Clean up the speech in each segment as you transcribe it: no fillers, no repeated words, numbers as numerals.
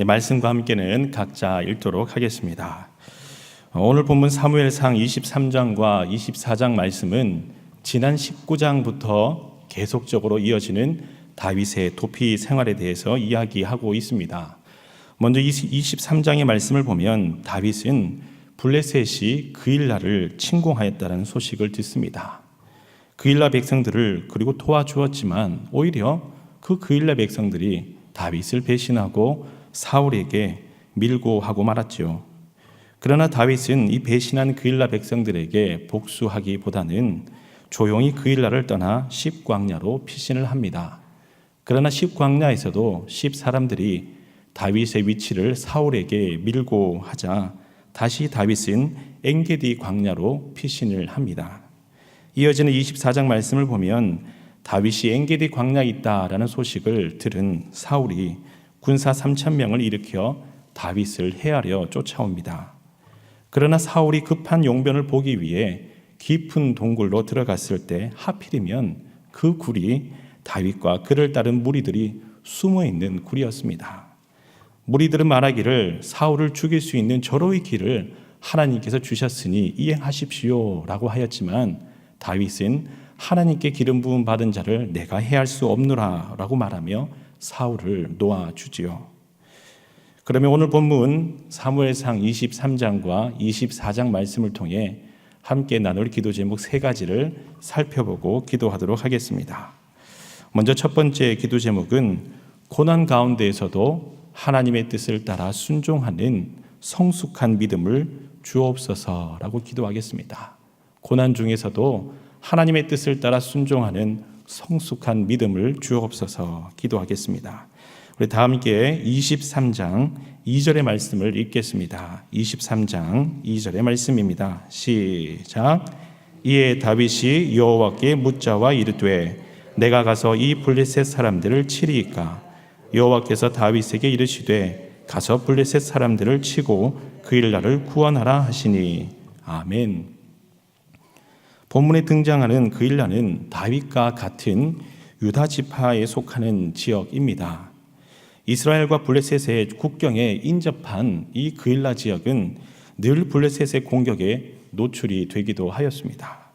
말씀과 함께는 각자 읽도록 하겠습니다. 오늘 본문 사무엘상 23장과 24장 말씀은 지난 19장부터 계속적으로 이어지는 다윗의 도피 생활에 대해서 이야기하고 있습니다. 먼저 23장의 말씀을 보면 다윗은 블레셋이 그일라를 침공하였다는 소식을 듣습니다. 그일라 백성들을 그리고 도와주었지만 오히려 그 그일라 백성들이 다윗을 배신하고 사울에게 밀고 하고 말았죠. 그러나 다윗은 이 배신한 그일라 백성들에게 복수하기보다는 조용히 그일라를 떠나 십광야로 피신을 합니다. 그러나 십광야에서도 십사람들이 다윗의 위치를 사울에게 밀고 하자 다시 다윗은 엔게디 광야로 피신을 합니다. 이어지는 24장 말씀을 보면 다윗이 엔게디 광야에 있다라는 소식을 들은 사울이 군사 3,000명을 일으켜 다윗을 해하려 쫓아옵니다. 그러나 사울이 급한 용변을 보기 위해 깊은 동굴로 들어갔을 때 하필이면 그 굴이 다윗과 그를 따른 무리들이 숨어있는 굴이었습니다. 무리들은 말하기를 사울을 죽일 수 있는 절호의 길을 하나님께서 주셨으니 이행하십시오 라고 하였지만 다윗은 하나님께 기름 부음 받은 자를 내가 해할 수 없노라 라고 말하며 사울을 놓아주지요. 그러면 오늘 본문 사무엘상 23장과 24장 말씀을 통해 함께 나눌 기도 제목 3가지를 살펴보고 기도하도록 하겠습니다. 먼저 첫 번째 기도 제목은 고난 가운데에서도 하나님의 뜻을 따라 순종하는 성숙한 믿음을 주옵소서라고 기도하겠습니다. 고난 중에서도 하나님의 뜻을 따라 순종하는 성숙한 믿음을 주옵소서 기도하겠습니다. 우리 다 함께 23장 2절의 말씀을 읽겠습니다. 23장 2절의 말씀입니다. 시작. 이에 다윗이 여호와께 묻자와 이르되 내가 가서 이 블레셋 사람들을 치리이까? 여호와께서 다윗에게 이르시되 가서 블레셋 사람들을 치고 그일라를 구원하라 하시니. 아멘. 본문에 등장하는 그일라는 다윗과 같은 유다 지파에 속하는 지역입니다. 이스라엘과 블레셋의 국경에 인접한 이 그일라 지역은 늘 블레셋의 공격에 노출이 되기도 하였습니다.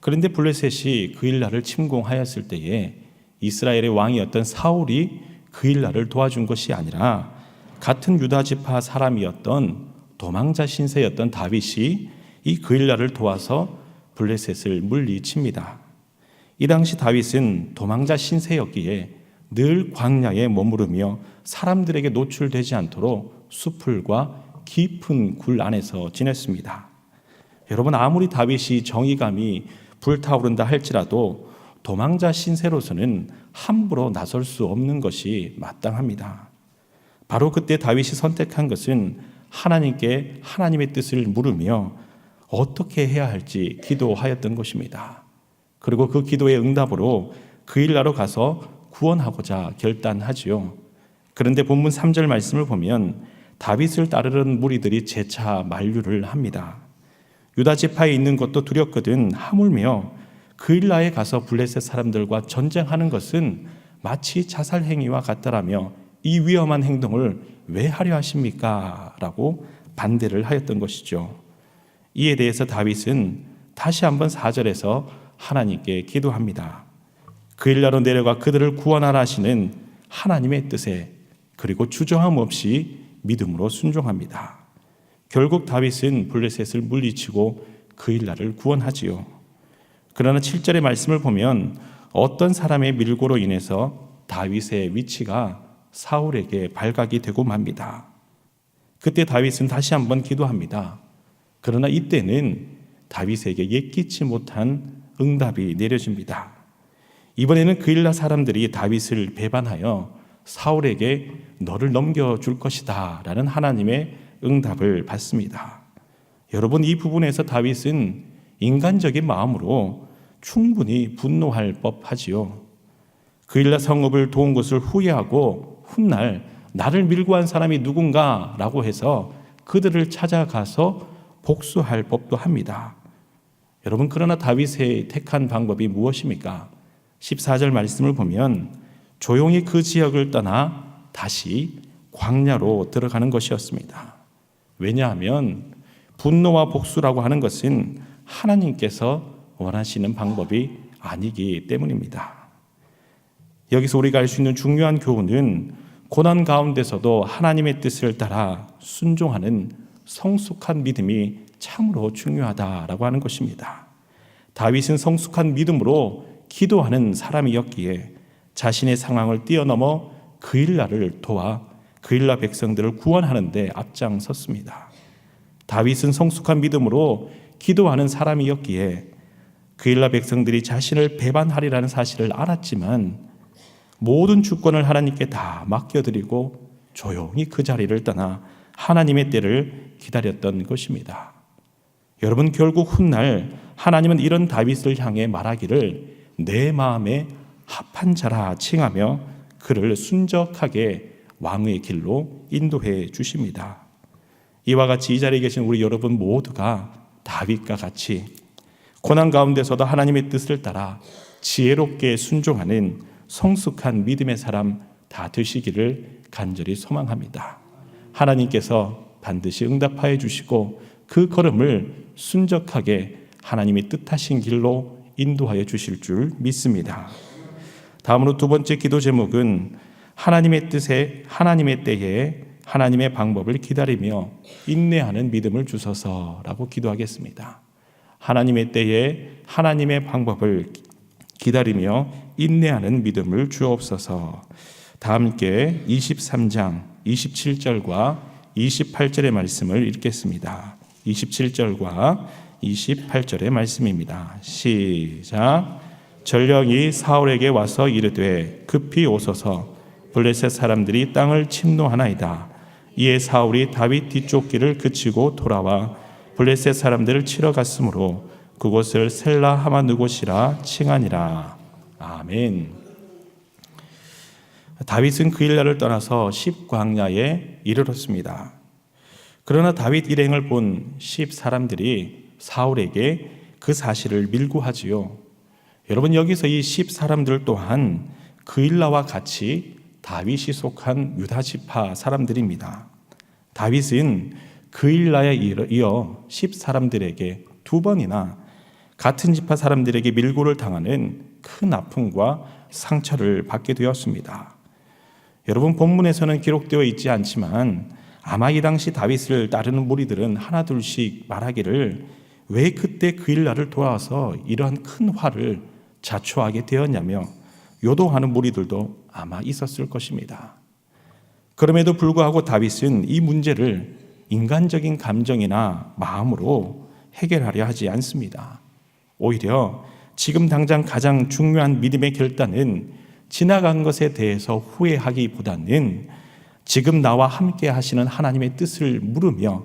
그런데 블레셋이 그일라를 침공하였을 때에 이스라엘의 왕이었던 사울이 그일라를 도와준 것이 아니라 같은 유다 지파 사람이었던 도망자 신세였던 다윗이 이 그일라를 도와서 블레셋을 물리칩니다. 이 당시 다윗은 도망자 신세였기에 늘 광야에 머무르며 사람들에게 노출되지 않도록 수풀과 깊은 굴 안에서 지냈습니다. 여러분, 아무리 다윗이 정의감이 불타오른다 할지라도 도망자 신세로서는 함부로 나설 수 없는 것이 마땅합니다. 바로 그때 다윗이 선택한 것은 하나님께 하나님의 뜻을 물으며 어떻게 해야 할지 기도하였던 것입니다. 그리고 그 기도의 응답으로 그일라로 가서 구원하고자 결단하지요. 그런데 본문 3절 말씀을 보면 다윗을 따르는 무리들이 재차 만류를 합니다. 유다 지파에 있는 것도 두렵거든 하물며 그일라에 가서 블레셋 사람들과 전쟁하는 것은 마치 자살 행위와 같다라며 이 위험한 행동을 왜 하려 하십니까? 라고 반대를 하였던 것이죠. 이에 대해서 다윗은 다시 한번 4절에서 하나님께 기도합니다. 그일라로 내려가 그들을 구원하라 하시는 하나님의 뜻에 그리고 주저함 없이 믿음으로 순종합니다. 결국 다윗은 블레셋을 물리치고 그일라를 구원하지요. 그러나 7절의 말씀을 보면 어떤 사람의 밀고로 인해서 다윗의 위치가 사울에게 발각이 되고 맙니다. 그때 다윗은 다시 한번 기도합니다. 그러나 이때는 다윗에게 예기치 못한 응답이 내려집니다. 이번에는 그일라 사람들이 다윗을 배반하여 사울에게 너를 넘겨줄 것이다 라는 하나님의 응답을 받습니다. 여러분, 이 부분에서 다윗은 인간적인 마음으로 충분히 분노할 법하지요. 그일라 성읍을 도운 것을 후회하고 훗날 나를 밀고 한 사람이 누군가 라고 해서 그들을 찾아가서 복수할 법도 합니다. 여러분, 그러나 다윗의 택한 방법이 무엇입니까? 14절 말씀을 보면 조용히 그 지역을 떠나 다시 광야로 들어가는 것이었습니다. 왜냐하면 분노와 복수라고 하는 것은 하나님께서 원하시는 방법이 아니기 때문입니다. 여기서 우리가 알 수 있는 중요한 교훈은 고난 가운데서도 하나님의 뜻을 따라 순종하는 성숙한 믿음이 참으로 중요하다라고 하는 것입니다. 다윗은 성숙한 믿음으로 기도하는 사람이었기에 자신의 상황을 뛰어넘어 그일라를 도와 그일라 백성들을 구원하는 데 앞장섰습니다. 다윗은 성숙한 믿음으로 기도하는 사람이었기에 그일라 백성들이 자신을 배반하리라는 사실을 알았지만 모든 주권을 하나님께 다 맡겨드리고 조용히 그 자리를 떠나 하나님의 때를 기다렸던 것입니다. 여러분, 결국 훗날 하나님은 이런 다윗을 향해 말하기를 내 마음에 합한 자라 칭하며 그를 순적하게 왕의 길로 인도해 주십니다. 이와 같이 이 자리에 계신 우리 여러분 모두가 다윗과 같이 고난 가운데서도 하나님의 뜻을 따라 지혜롭게 순종하는 성숙한 믿음의 사람 다 되시기를 간절히 소망합니다. 하나님께서 반드시 응답하여 주시고 그 걸음을 순적하게 하나님이 뜻하신 길로 인도하여 주실 줄 믿습니다. 다음으로 두 번째 기도 제목은 하나님의 뜻에 하나님의 때에 하나님의 방법을 기다리며 인내하는 믿음을 주소서라고 기도하겠습니다. 하나님의 때에 하나님의 방법을 기다리며 인내하는 믿음을 주옵소서. 다 함께 23장 27절과 28절의 말씀을 읽겠습니다. 27절과 28절의 말씀입니다. 시작. 전령이 사울에게 와서 이르되 급히 오소서 블레셋 사람들이 땅을 침노하나이다. 이에 사울이 다윗 뒤쪽 길을 그치고 돌아와 블레셋 사람들을 치러 갔으므로 그곳을 셀라 하마누곳이라 칭하니라. 아멘. 다윗은 그일라를 떠나서 십광야에 이르렀습니다. 그러나 다윗 일행을 본 십 사람들이 사울에게 그 사실을 밀고하지요. 여러분, 여기서 이 십 사람들 또한 그일라와 같이 다윗이 속한 유다 지파 사람들입니다. 다윗은 그일라에 이어 십 사람들에게 두 번이나 같은 지파 사람들에게 밀고를 당하는 큰 아픔과 상처를 받게 되었습니다. 여러분, 본문에서는 기록되어 있지 않지만 아마 이 당시 다윗을 따르는 무리들은 하나둘씩 말하기를 왜 그때 그일라를 도와서 이러한 큰 화를 자초하게 되었냐며 요동하는 무리들도 아마 있었을 것입니다. 그럼에도 불구하고 다윗은 이 문제를 인간적인 감정이나 마음으로 해결하려 하지 않습니다. 오히려 지금 당장 가장 중요한 믿음의 결단은 지나간 것에 대해서 후회하기보다는 지금 나와 함께 하시는 하나님의 뜻을 물으며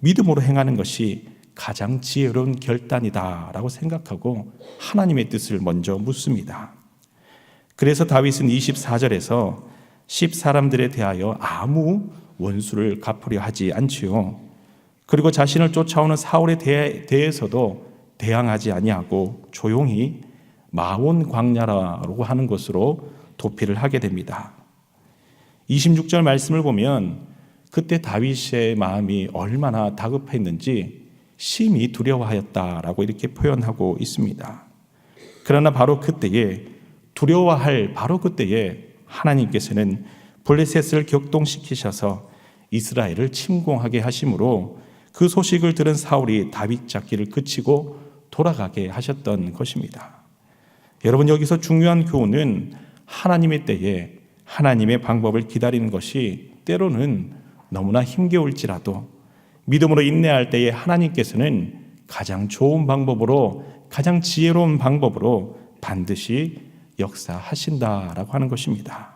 믿음으로 행하는 것이 가장 지혜로운 결단이다라고 생각하고 하나님의 뜻을 먼저 묻습니다. 그래서 다윗은 24절에서 십 사람들에 대하여 아무 원수를 갚으려 하지 않지요. 그리고 자신을 쫓아오는 사울에 대해서도 대항하지 아니하고 조용히 마온 광야라고 하는 것으로 도피를 하게 됩니다. 26절 말씀을 보면 그때 다윗의 마음이 얼마나 다급했는지 심히 두려워하였다라고 이렇게 표현하고 있습니다. 그러나 바로 그때에 두려워할 바로 그때에 하나님께서는 블레셋을 격동시키셔서 이스라엘을 침공하게 하심으로 그 소식을 들은 사울이 다윗 잡기를 그치고 돌아가게 하셨던 것입니다. 여러분, 여기서 중요한 교훈은 하나님의 때에 하나님의 방법을 기다리는 것이 때로는 너무나 힘겨울지라도 믿음으로 인내할 때에 하나님께서는 가장 좋은 방법으로, 가장 지혜로운 방법으로 반드시 역사하신다라고 하는 것입니다.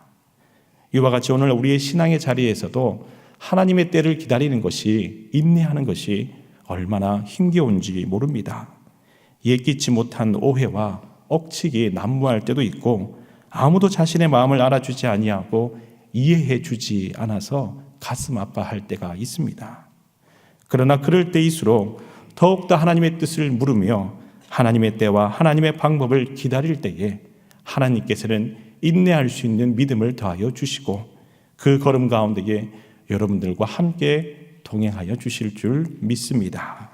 이와 같이 오늘 우리의 신앙의 자리에서도 하나님의 때를 기다리는 것이, 인내하는 것이 얼마나 힘겨운지 모릅니다. 예기치 못한 오해와 억측이 난무할 때도 있고 아무도 자신의 마음을 알아주지 아니하고 이해해 주지 않아서 가슴 아파할 때가 있습니다. 그러나 그럴 때일수록 더욱더 하나님의 뜻을 물으며 하나님의 때와 하나님의 방법을 기다릴 때에 하나님께서는 인내할 수 있는 믿음을 더하여 주시고 그 걸음 가운데에 여러분들과 함께 동행하여 주실 줄 믿습니다.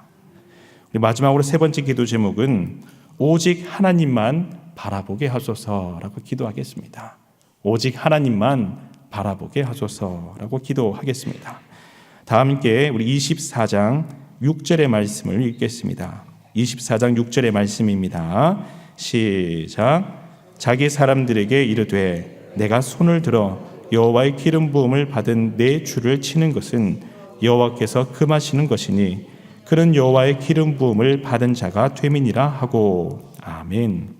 우리 마지막으로 세 번째 기도 제목은 오직 하나님만 바라보게 하소서라고 기도하겠습니다. 오직 하나님만 바라보게 하소서라고 기도하겠습니다. 다 함께 우리 24장 6절의 말씀을 읽겠습니다. 24장 6절의 말씀입니다. 시작. 자기 사람들에게 이르되 내가 손을 들어 여호와의 기름 부음을 받은 내 주를 치는 것은 여호와께서 금하시는 것이니 그는 여호와의 기름 부음을 받은 자가 됨이니라 하고. 아멘.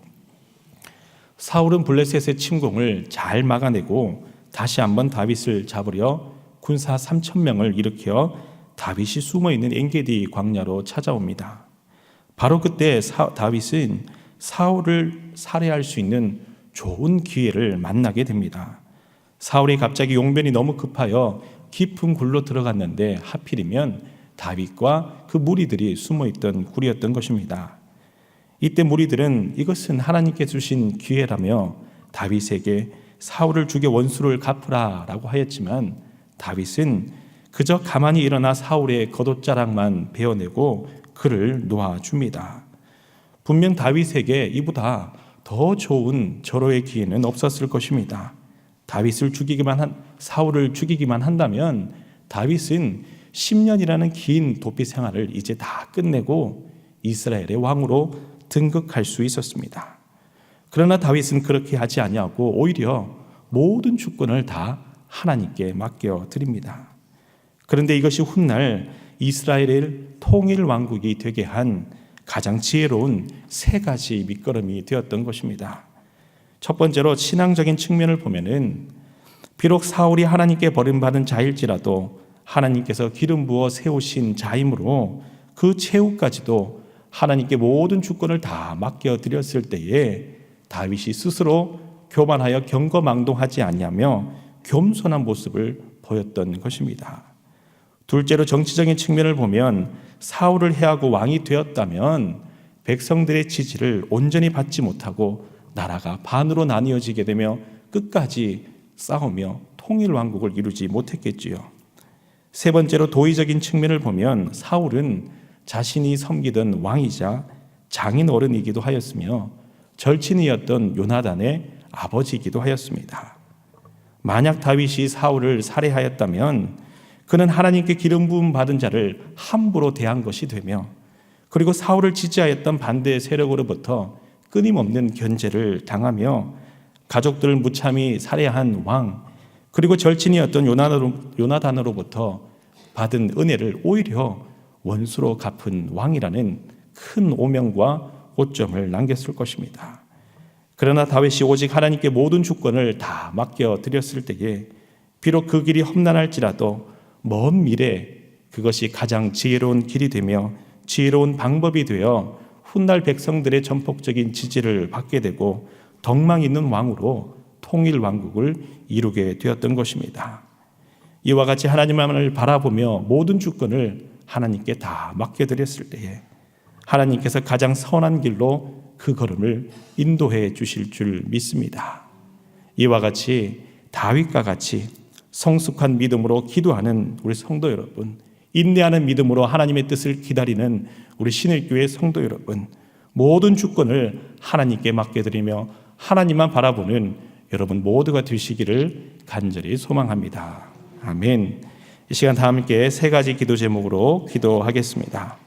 사울은 블레셋의 침공을 잘 막아내고 다시 한번 다윗을 잡으려 군사 3,000명을 일으켜 다윗이 숨어있는 엔게디 광야로 찾아옵니다. 바로 그때 다윗은 사울을 살해할 수 있는 좋은 기회를 만나게 됩니다. 사울이 갑자기 용변이 너무 급하여 깊은 굴로 들어갔는데 하필이면 다윗과 그 무리들이 숨어있던 굴이었던 것입니다. 이때 무리들은 이것은 하나님께 주신 기회라며 다윗에게 사울을 죽여 원수를 갚으라 라고 하였지만 다윗은 그저 가만히 일어나 사울의 겉옷자락만 베어내고 그를 놓아줍니다. 분명 다윗에게 이보다 더 좋은 절호의 기회는 없었을 것입니다. 사울을 죽이기만 한다면 다윗은 10년이라는 긴 도피 생활을 이제 다 끝내고 이스라엘의 왕으로 등극할 수 있었습니다. 그러나 다윗은 그렇게 하지 아니하고 오히려 모든 주권을 다 하나님께 맡겨 드립니다. 그런데 이것이 훗날 이스라엘의 통일 왕국이 되게 한 가장 지혜로운 세 가지 밑거름이 되었던 것입니다. 첫 번째로 신앙적인 측면을 보면은 비록 사울이 하나님께 버림받은 자일지라도 하나님께서 기름 부어 세우신 자이므로 그 최후까지도 하나님께 모든 주권을 다 맡겨 드렸을 때에 다윗이 스스로 교만하여 경거망동하지 아니하며 겸손한 모습을 보였던 것입니다. 둘째로 정치적인 측면을 보면 사울을 해하고 왕이 되었다면 백성들의 지지를 온전히 받지 못하고 나라가 반으로 나뉘어지게 되며 끝까지 싸우며 통일 왕국을 이루지 못했겠지요. 세 번째로 도의적인 측면을 보면 사울은 자신이 섬기던 왕이자 장인 어른이기도 하였으며 절친이었던 요나단의 아버지이기도 하였습니다. 만약 다윗이 사울을 살해하였다면 그는 하나님께 기름 부음 받은 자를 함부로 대한 것이 되며 그리고 사울을 지지하였던 반대 세력으로부터 끊임없는 견제를 당하며 가족들을 무참히 살해한 왕 그리고 절친이었던 요나단으로부터 받은 은혜를 오히려 원수로 갚은 왕이라는 큰 오명과 오점을 남겼을 것입니다. 그러나 다윗이 오직 하나님께 모든 주권을 다 맡겨 드렸을 때에 비록 그 길이 험난할지라도 먼 미래 그것이 가장 지혜로운 길이 되며 지혜로운 방법이 되어 훗날 백성들의 전폭적인 지지를 받게 되고 덕망 있는 왕으로 통일 왕국을 이루게 되었던 것입니다. 이와 같이 하나님만을 바라보며 모든 주권을 하나님께 다 맡겨드렸을 때에 하나님께서 가장 선한 길로 그 걸음을 인도해 주실 줄 믿습니다. 이와 같이 다윗과 같이 성숙한 믿음으로 기도하는 우리 성도 여러분, 인내하는 믿음으로 하나님의 뜻을 기다리는 우리 신일교회 성도 여러분, 모든 주권을 하나님께 맡겨드리며 하나님만 바라보는 여러분 모두가 되시기를 간절히 소망합니다. 아멘. 이 시간 다 함께 세 가지 기도 제목으로 기도하겠습니다.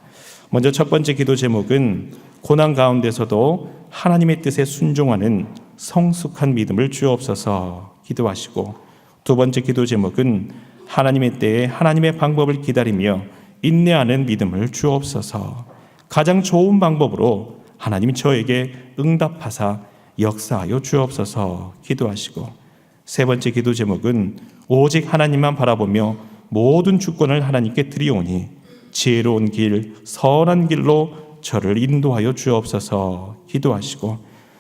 먼저 첫 번째 기도 제목은 고난 가운데서도 하나님의 뜻에 순종하는 성숙한 믿음을 주옵소서 기도하시고, 두 번째 기도 제목은 하나님의 때에 하나님의 방법을 기다리며 인내하는 믿음을 주옵소서. 가장 좋은 방법으로 하나님이 저에게 응답하사 역사하여 주옵소서 기도하시고, 세 번째 기도 제목은 오직 하나님만 바라보며 모든 주권을 하나님께 드리오니 지혜로운 길, 선한 길로 저를 인도하여 주옵소서 기도하시고,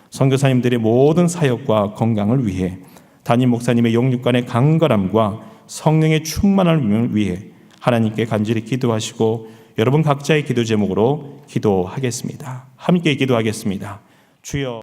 선교사님들의 모든 사역과 건강을 위해 담임 목사님의 영육간의 강건함과 성령의 충만함을 위해 하나님께 간절히 기도하시고, 여러분 각자의 기도 제목으로 기도하겠습니다. 함께 기도하겠습니다. 주여